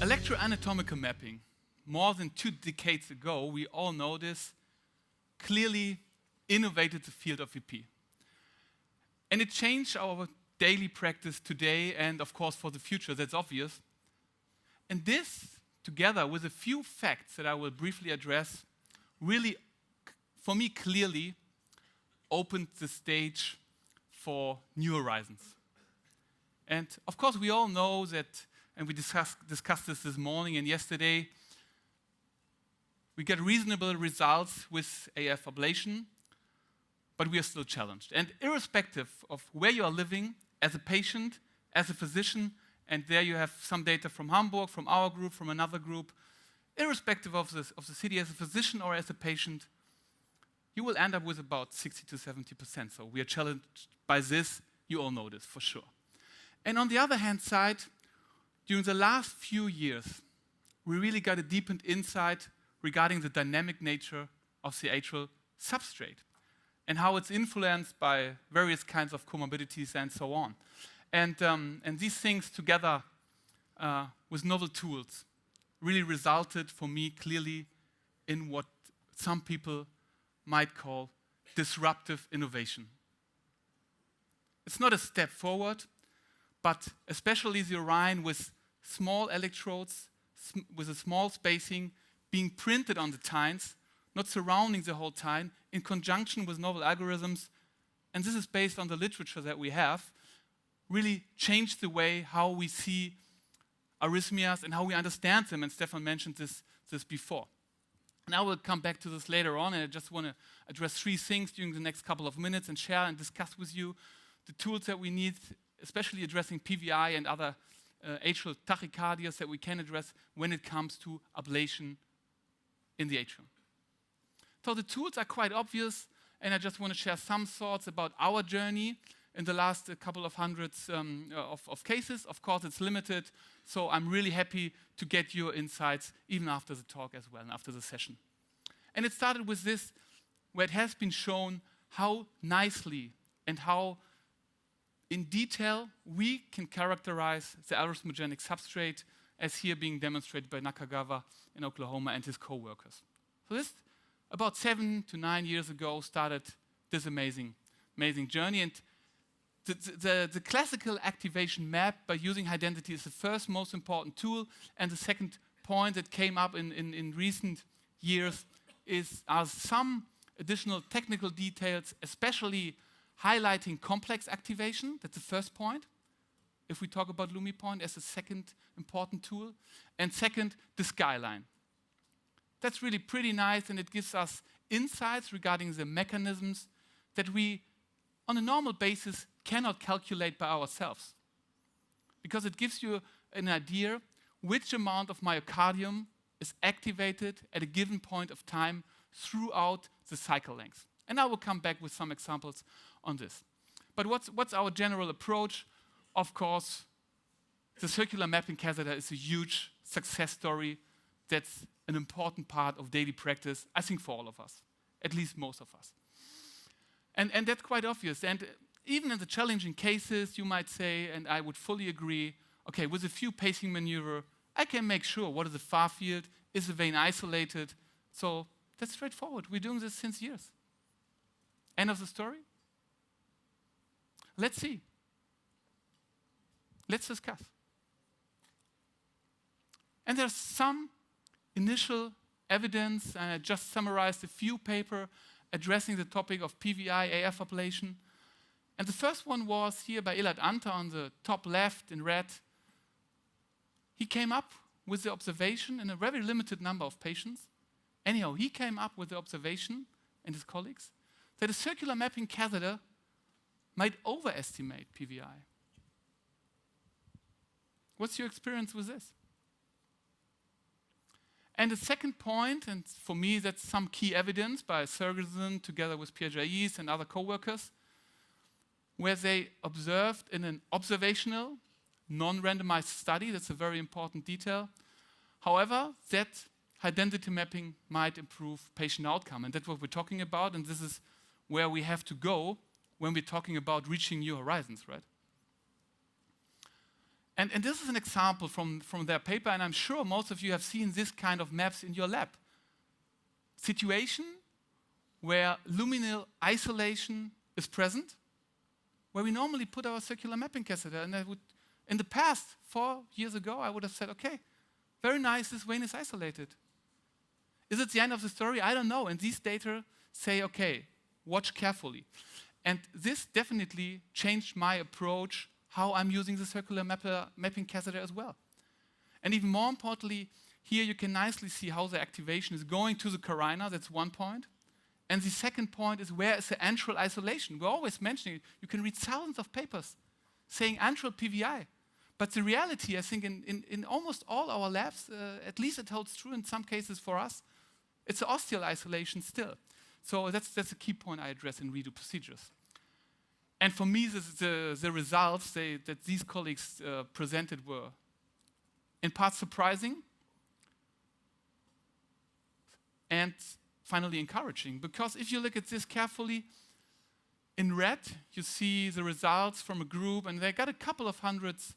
Electroanatomical mapping. More than 2 decades ago, we all know this, clearly innovated the field of EP. And it changed our daily practice today and, of course, for the future, that's obvious. And this, together with a few facts that I will briefly address, really, for me, clearly opened the stage for new horizons. And, of course, we all know that, and we discussed this morning and yesterday, we get reasonable results with AF ablation, but we are still challenged. And irrespective of where you are living, as a patient, as a physician, and there you have some data from Hamburg, from our group, from another group, irrespective of the city, as a physician or as a patient, you will end up with about 60 to 70%. So we are challenged by this, you all know this for sure. And on the other hand side, during the last few years, we really got a deepened insight regarding the dynamic nature of the atrial substrate and how it's influenced by various kinds of comorbidities and so on. And these things together with novel tools really resulted for me clearly in what some people might call disruptive innovation. It's not a step forward, but especially the Orion with small electrodes, with a small spacing, being printed on the tines, not surrounding the whole tine, in conjunction with novel algorithms, and this is based on the literature that we have, really changed the way how we see arrhythmias and how we understand them, and Stefan mentioned this before. And I will come back to this later on, and I just want to address 3 things during the next couple of minutes and share and discuss with you the tools that we need, especially addressing PVI and other atrial tachycardias that we can address when it comes to ablation in the atrium. So the tools are quite obvious, and I just want to share some thoughts about our journey in the last couple of hundreds of cases. Of course, it's limited, so I'm really happy to get your insights even after the talk as well, and after the session. And it started with this, where it has been shown how nicely and how in detail we can characterize the arrhythmogenic substrate, as here being demonstrated by Nakagawa in Oklahoma and his co-workers. So this, about 7 to 9 years ago, started this amazing journey. And the classical activation map by using high density is the first most important tool, and the second point that came up in recent years are some additional technical details, especially highlighting complex activation. That's the first point, if we talk about LumiPoint as a second important tool. And second, the skyline. That's really pretty nice, and it gives us insights regarding the mechanisms that we, on a normal basis, cannot calculate by ourselves. Because it gives you an idea which amount of myocardium is activated at a given point of time throughout the cycle length. And I will come back with some examples on this. But what's our general approach? Of course, the circular mapping catheter is a huge success story. That's an important part of daily practice, I think, for all of us, at least most of us. And that's quite obvious. And even in the challenging cases, you might say, and I would fully agree, okay, with a few pacing maneuver, I can make sure what is the far field, is the vein isolated. So that's straightforward. We're doing this since years. End of the story? Let's see. Let's discuss. And there's some initial evidence, and I just summarized a few papers addressing the topic of PVI AF ablation. And the first one was here by Elad Anta on the top left in red. He came up with the observation in a very limited number of patients. Anyhow, he came up with the observation, and his colleagues, that a circular mapping catheter might overestimate PVI. What's your experience with this? And the second point, and for me that's some key evidence by Sergeson together with Pierre Jaillis and other co-workers, where they observed in an observational, non-randomized study, that's a very important detail, however, that high-density mapping might improve patient outcome. And that's what we're talking about, and this is where we have to go when we're talking about reaching new horizons, right? And this is an example from their paper, and I'm sure most of you have seen this kind of maps in your lab. Situation where luminal isolation is present, where we normally put our circular mapping catheter. And I would, in the past, 4 years ago, I would have said, okay, very nice, this vein is isolated. Is it the end of the story? I don't know. And these data say, okay, watch carefully. And this definitely changed my approach, how I'm using the circular mapping catheter as well. And even more importantly, here you can nicely see how the activation is going to the carina. That's one point. And the second point is, where is the antral isolation? We're always mentioning it. You can read thousands of papers saying antral PVI. But the reality, I think, in almost all our labs, at least it holds true in some cases for us, it's the osteal isolation still. So that's a key point I address in redo procedures. And for me, the results that these colleagues presented were in part surprising and finally encouraging. Because if you look at this carefully, in red, you see the results from a group, and they got a couple of hundreds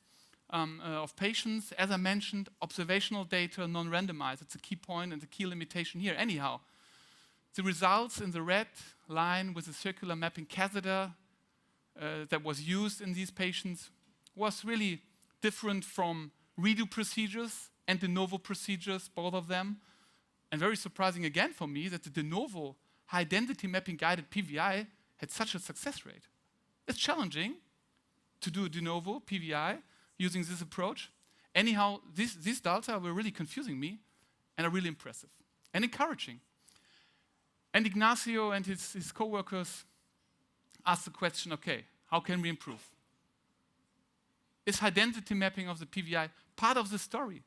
of patients. As I mentioned, observational data, non-randomized. It's a key point and the key limitation here. Anyhow, the results in the red line with the circular mapping catheter that was used in these patients was really different from redo procedures and de novo procedures, both of them. And very surprising again for me that the de novo high density mapping guided PVI had such a success rate. It's challenging to do a de novo PVI using this approach. Anyhow, these data were really confusing me and are really impressive and encouraging. And Ignacio and his co-workers asked the question, okay, how can we improve? Is high density mapping of the PVI part of the story?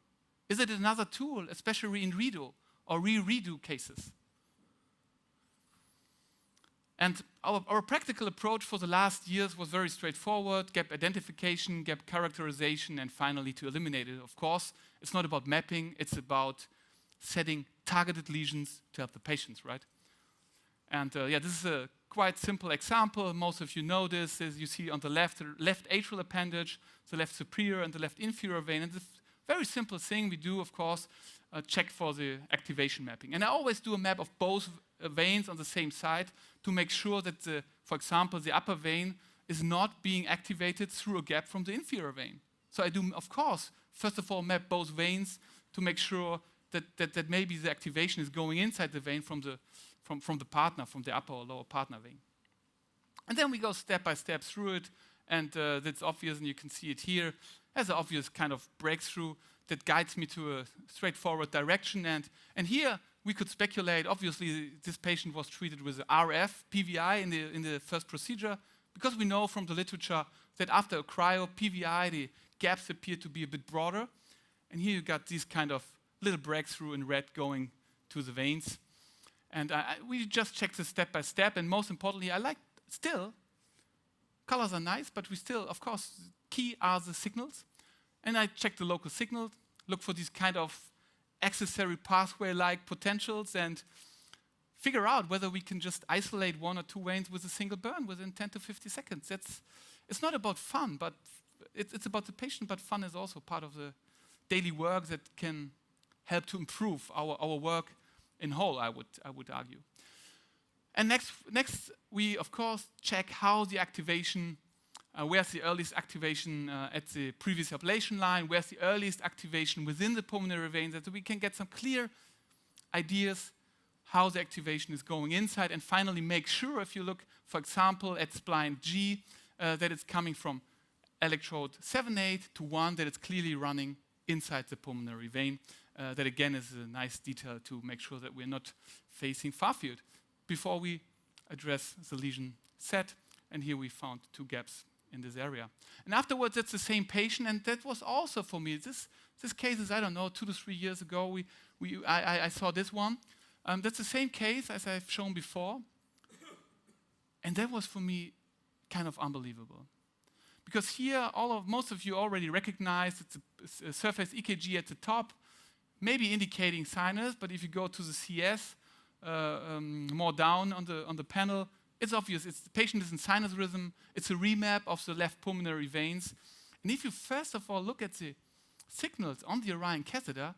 Is it another tool, especially in redo or re-redo cases? And our practical approach for the last years was very straightforward: gap identification, gap characterization, and finally to eliminate it. Of course, it's not about mapping, it's about setting targeted lesions to help the patients, right? And this is a quite simple example. Most of you know this. As you see on the left atrial appendage, the left superior and the left inferior vein. And it's a very simple thing we do, of course, check for the activation mapping. And I always do a map of both veins on the same side to make sure that, for example, the upper vein is not being activated through a gap from the inferior vein. So I do, of course, first of all, map both veins to make sure that maybe the activation is going inside the vein from the partner, from the upper or lower partner vein. And then we go step by step through it, and that's obvious, and you can see it here as an obvious kind of breakthrough that guides me to a straightforward direction. And here we could speculate. Obviously, this patient was treated with RF PVI in the first procedure, because we know from the literature that after a cryo PVI, the gaps appear to be a bit broader. And here you got this kind of little breakthrough in red going to the veins. And we just checked this step by step. And most importantly, I like still, colors are nice, but we still, of course, key are the signals. And I check the local signal, look for these kind of accessory pathway-like potentials, and figure out whether we can just isolate 1 or 2 veins with a single burn within 10 to 50 seconds. It's not about fun, but it's about the patient, but fun is also part of the daily work that can help to improve our work in whole, I would argue. And next we, of course, check how the activation, where's the earliest activation at the previous ablation line, where's the earliest activation within the pulmonary veins, so we can get some clear ideas how the activation is going inside, and finally make sure, if you look, for example, at spline G, that it's coming from electrode 7-8 to 1, that it's clearly running inside the pulmonary vein. That again is a nice detail to make sure that we're not facing far field before we address the lesion set. And here we found 2 gaps in this area. And afterwards, that's the same patient, and that was also for me. This case is, I don't know, 2 to 3 years ago, I saw this one. That's the same case as I've shown before. And that was for me kind of unbelievable. Because here, most of you already recognize it's a surface EKG at the top, maybe indicating sinus, but if you go to the CS, more down on the panel, it's obvious. The patient is in sinus rhythm. It's a remap of the left pulmonary veins. And if you first of all look at the signals on the Orion catheter,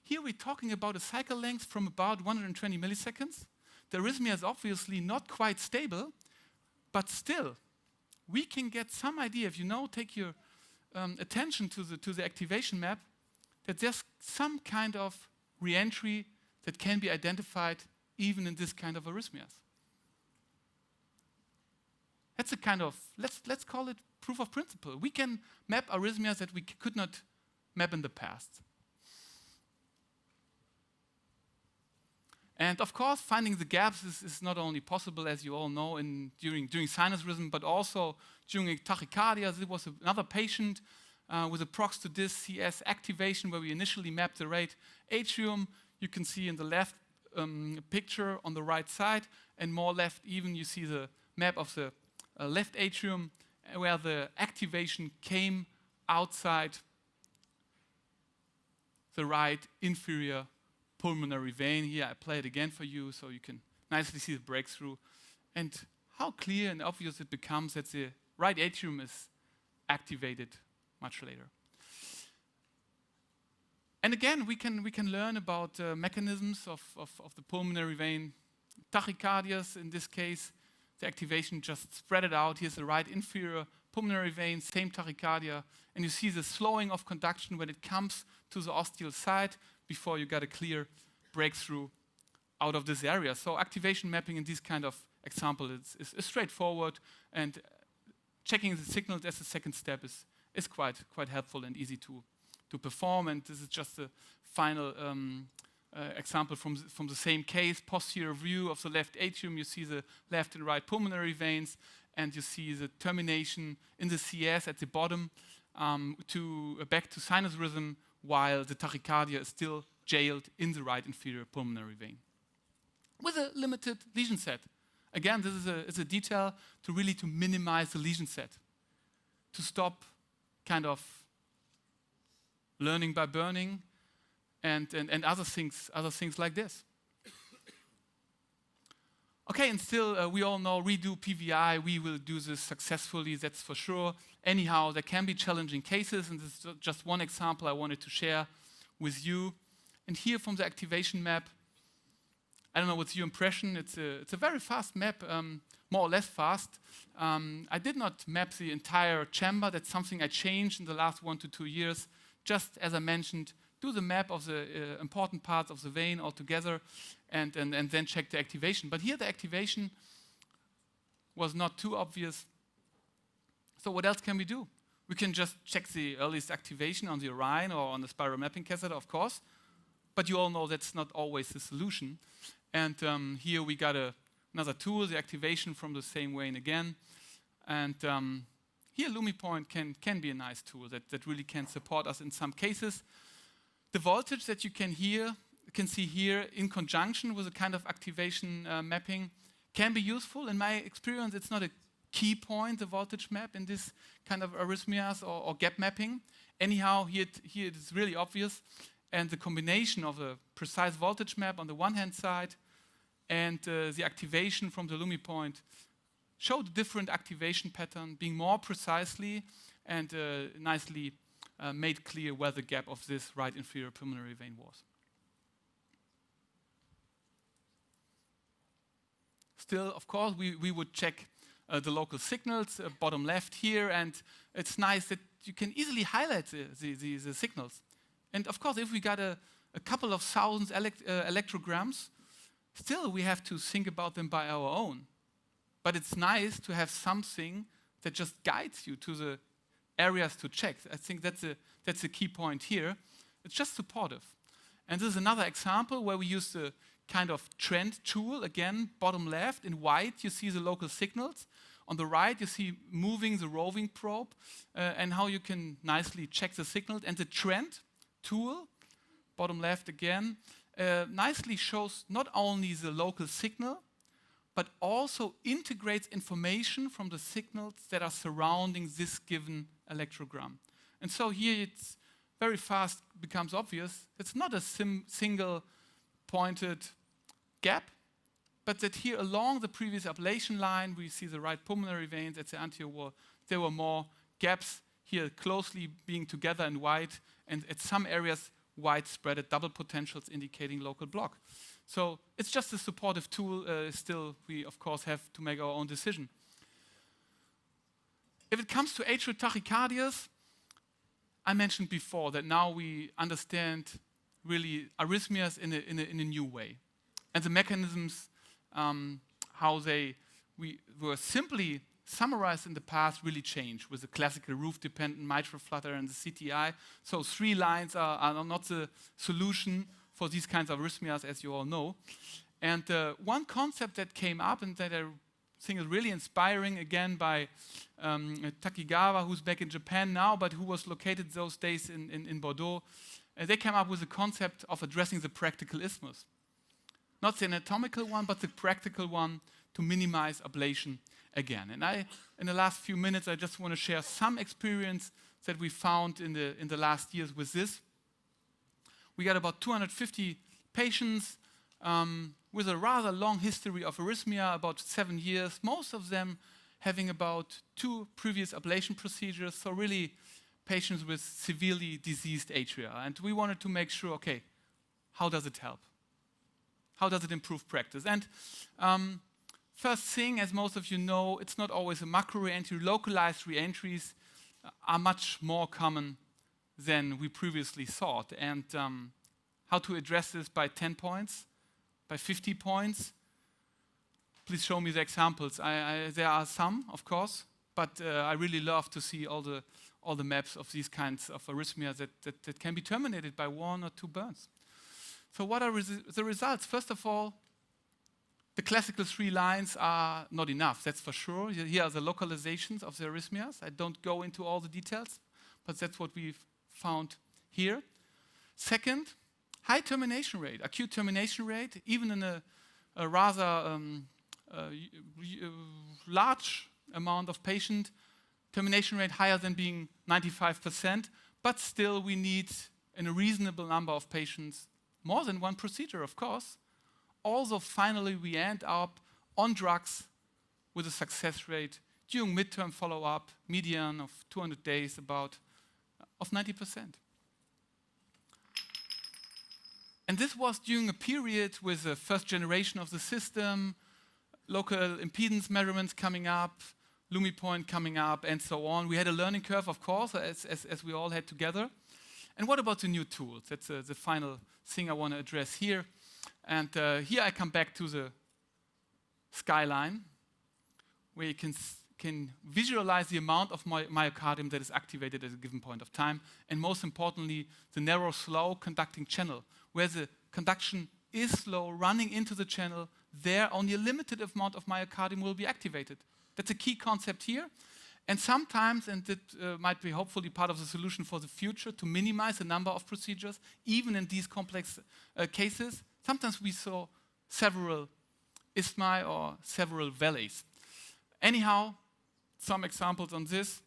here we're talking about a cycle length from about 120 milliseconds. The arrhythmia is obviously not quite stable, but still, we can get some idea, if you now take your attention to the activation map, that there's some kind of re-entry that can be identified even in this kind of arrhythmias. That's a kind of, let's call it proof of principle. We can map arrhythmias that we could not map in the past. And of course, finding the gaps is not only possible, as you all know, during sinus rhythm, but also during tachycardia. There was another patient with a prox to this CS activation where we initially mapped the right atrium. You can see in the left picture on the right side, and more left even, you see the map of the left atrium where the activation came outside the right inferior pulmonary vein. Here I play it again for you so you can nicely see the breakthrough and how clear and obvious it becomes that the right atrium is activated much later. And again, we can learn about mechanisms of the pulmonary vein. Tachycardias, in this case, the activation just spread it out. Here's the right inferior pulmonary vein, same tachycardia, and you see the slowing of conduction when it comes to the ostial side before you got a clear breakthrough out of this area. So activation mapping in this kind of example is straightforward, and checking the signals as a second step is quite helpful and easy to perform. And this is just a final example from the same case, posterior view of the left atrium. You see the left and right pulmonary veins, and you see the termination in the CS at the bottom back to sinus rhythm, while the tachycardia is still jailed in the right inferior pulmonary vein with a limited lesion set. Again, this is a detail to minimize the lesion set, to stop kind of learning by burning and other things like this. Okay, and still we all know redo PVI, we will do this successfully, that's for sure. Anyhow, there can be challenging cases, and this is just one example I wanted to share with you. And here from the activation map, I don't know what's your impression, it's a very fast map, more or less fast. I did not map the entire chamber, that's something I changed in the last 1 to 2 years. Just as I mentioned, do the map of the important parts of the vein altogether and then check the activation. But here the activation was not too obvious. So what else can we do? We can just check the earliest activation on the Orion or on the spiral mapping catheter, of course. But you all know that's not always the solution. And here we got another tool, the activation from the same vein again. And here LumiPoint can be a nice tool that really can support us in some cases. The voltage that you can see here in conjunction with a kind of activation mapping can be useful. In my experience, it's not a key point, the voltage map in this kind of arrhythmias or gap mapping. Anyhow, here it is really obvious. And the combination of a precise voltage map on the one hand side and the activation from the LumiPoint showed a different activation pattern, being more precisely and nicely made clear where the gap of this right inferior pulmonary vein was. Still, of course, we would check the local signals, bottom left here, and it's nice that you can easily highlight the signals. And of course, if we got a couple of thousands electrograms, still we have to think about them by our own. But it's nice to have something that just guides you to the areas to check. I think that's a key point here. It's just supportive. And this is another example where we use the kind of trend tool. Again, bottom left, in white, you see the local signals. On the right, you see moving the roving probe and how you can nicely check the signals. And the trend tool, bottom left again, nicely shows not only the local signal, but also integrates information from the signals that are surrounding this given electrogram. And so here it's very fast becomes obvious. It's not a single pointed gap, but that here along the previous ablation line, we see the right pulmonary veins at the anterior wall. There were more gaps here closely being together in white, and at some areas widespread at double potentials indicating local block. So it's just a supportive tool. Still, we of course have to make our own decision. If it comes to atrial tachycardias, I mentioned before that now we understand really arrhythmias in a new way. And the mechanisms, how they were simply summarized in the past, really changed with the classical roof-dependent mitral flutter and the CTI. So 3 lines are not the solution for these kinds of arrhythmias, as you all know. And one concept that came up and that I think is really inspiring, again by Takigawa, who's back in Japan now, but who was located those days in Bordeaux, they came up with the concept of addressing the practical isthmus. Not the anatomical one, but the practical one to minimize ablation again. And in the last few minutes, I just want to share some experience that we found in the last years with this. We got about 250 patients with a rather long history of arrhythmia, about 7 years, most of them having about 2 previous ablation procedures, so really patients with severely diseased atria. And we wanted to make sure, okay, how does it help? How does it improve practice? And first thing, as most of you know, it's not always a macro reentry. Localized reentries are much more common than we previously thought. And how to address this by 10 points, by 50 points? Please show me the examples. There are some, of course, but I really love to see all the maps of these kinds of arrhythmias that can be terminated by 1 or 2 burns. So what are the results? First of all, the classical 3 lines are not enough, that's for sure. Here are the localizations of the arrhythmias. I don't go into all the details, but that's what we've found here. Second, high termination rate, acute termination rate, even in a rather large amount of patient, termination rate higher than being 95%, but still we need, in a reasonable number of patients, more than 1 procedure, of course. Also, finally, we end up on drugs with a success rate during midterm follow-up, median of 200 days, about of 90%. And this was during a period with the first generation of the system, local impedance measurements coming up, LumiPoint coming up, and so on. We had a learning curve, of course, as we all had together. And what about the new tools? That's the final thing I want to address here. And here I come back to the skyline, where you can visualize the amount of myocardium that is activated at a given point of time, and most importantly, the narrow, slow conducting channel, where the conduction is slow, running into the channel, there only a limited amount of myocardium will be activated. That's a key concept here. And sometimes, and it might be hopefully part of the solution for the future, to minimize the number of procedures, even in these complex cases, sometimes we saw several isthmi or several valleys. Anyhow, some examples on this.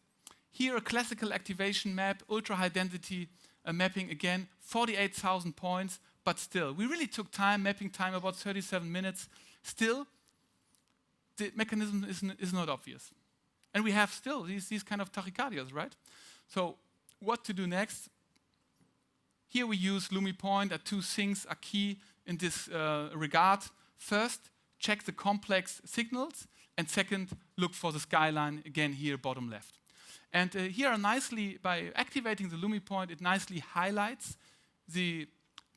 Here a classical activation map, ultra-high density mapping again, 48,000 points, but still, we really took time, mapping time about 37 minutes. Still, the mechanism is not obvious. And we have still these kind of tachycardias, right? So what to do next? Here we use LumiPoint. 2 things are key in this regard. First, check the complex signals. And second, look for the skyline, again here, bottom left. And here are nicely, by activating the LumiPoint, it nicely highlights the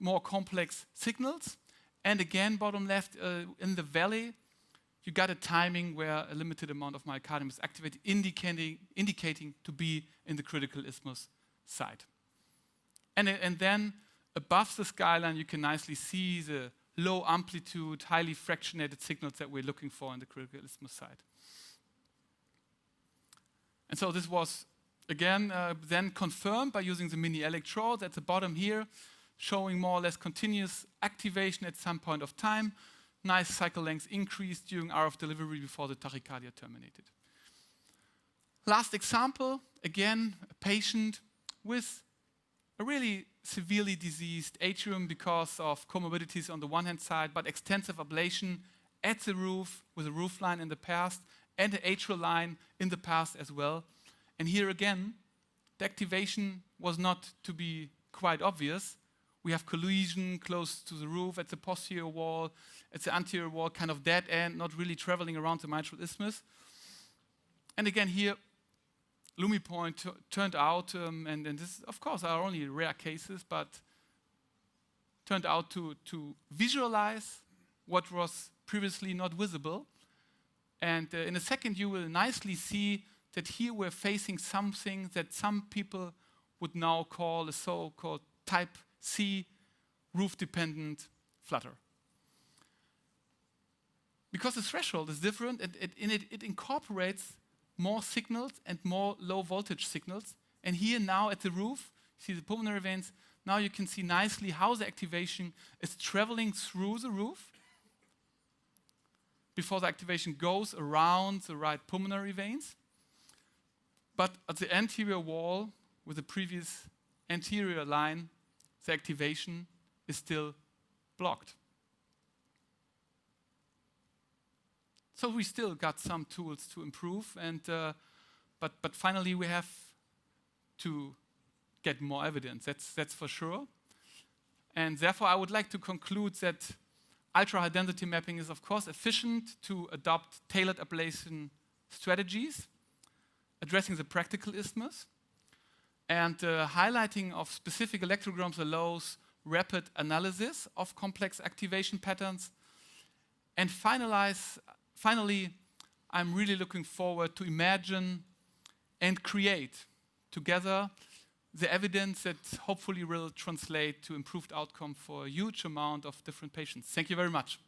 more complex signals. And again, bottom left, in the valley, you got a timing where a limited amount of myocardium is activated, indicating to be in the critical isthmus site. And then above the skyline, you can nicely see the low amplitude, highly fractionated signals that we're looking for in the critical isthmus site. And so this was, again, then confirmed by using the mini electrodes at the bottom here, showing more or less continuous activation at some point of time. Nice cycle length increased during RF delivery before the tachycardia terminated. Last example, again, a patient with a really severely diseased atrium because of comorbidities on the one hand side, but extensive ablation at the roof with a roof line in the past and an atrial line in the past as well. And here again, the activation was not to be quite obvious. We have collision close to the roof at the posterior wall, at the anterior wall, kind of dead end, not really traveling around the mitral isthmus. And again here, LumiPoint turned out, and this of course are only rare cases, but turned out to visualize what was previously not visible. And in a second you will nicely see that here we're facing something that some people would now call a so-called type C roof-dependent flutter. Because the threshold is different, it incorporates more signals and more low voltage signals. And here now at the roof, you see the pulmonary veins, now you can see nicely how the activation is traveling through the roof before the activation goes around the right pulmonary veins. But at the anterior wall, with the previous anterior line, the activation is still blocked. So we still got some tools to improve, and but finally we have to get more evidence. That's for sure. And therefore, I would like to conclude that ultra-high density mapping is, of course, efficient to adopt tailored ablation strategies, addressing the practical isthmus, and highlighting of specific electrograms allows rapid analysis of complex activation patterns. And finally, I'm really looking forward to imagine and create together the evidence that hopefully will translate to improved outcome for a huge amount of different patients. Thank you very much.